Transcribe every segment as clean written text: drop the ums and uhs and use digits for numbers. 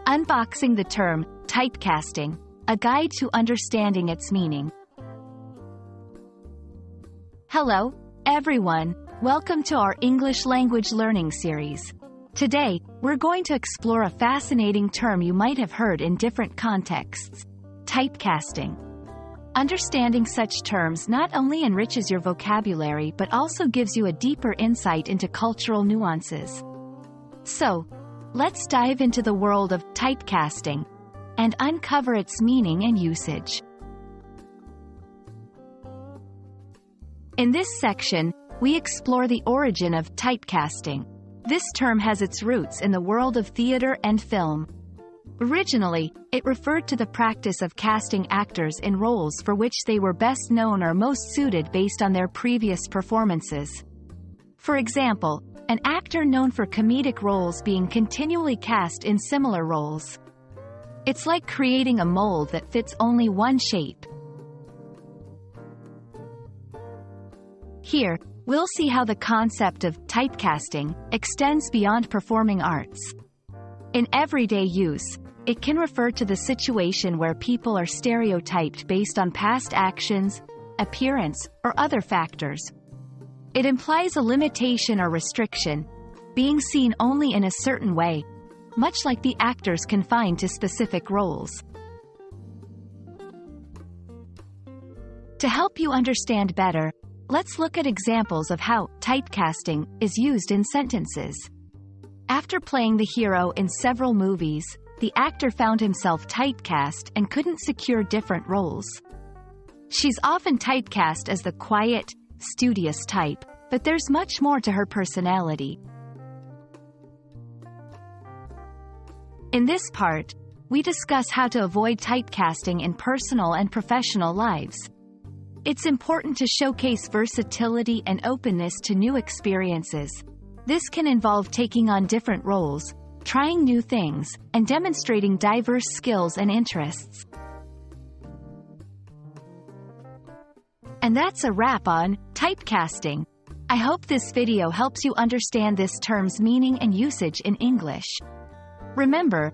Unboxing the term, typecasting, a guide to understanding its meaning. Hello, everyone. Welcome to our English language learning series. Today, we're going to explore a fascinating term you might have heard in different contexts: typecasting. Understanding such terms not only enriches your vocabulary but also gives you a deeper insight into cultural nuances. So, let's dive into the world of typecasting and uncover its meaning and usage. In this section, we explore the origin of typecasting. This term has its roots in the world of theater and film. Originally, it referred to the practice of casting actors in roles for which they were best known or most suited based on their previous performances. For example, an actor known for comedic roles being continually cast in similar roles. It's like creating a mold that fits only one shape. Here, we'll see how the concept of typecasting extends beyond performing arts. In everyday use, it can refer to the situation where people are stereotyped based on past actions, appearance, or other factors. It implies a limitation or restriction, being seen only in a certain way, much like the actors confined to specific roles. To help you understand better, let's look at examples of how typecasting is used in sentences. After playing the hero in several movies, the actor found himself typecast and couldn't secure different roles. She's often typecast as the quiet, studious type, but there's much more to her personality. In this part, we discuss how to avoid typecasting in personal and professional lives. It's important to showcase versatility and openness to new experiences. This can involve taking on different roles, trying new things, and demonstrating diverse skills and interests. And that's a wrap on typecasting. I hope this video helps you understand this term's meaning and usage in English. Remember,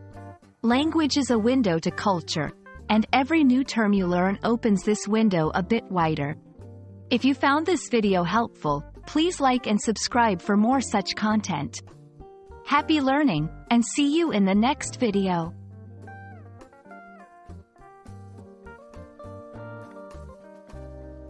language is a window to culture, and every new term you learn opens this window a bit wider. If you found this video helpful, please like and subscribe for more such content. Happy learning, and see you in the next video.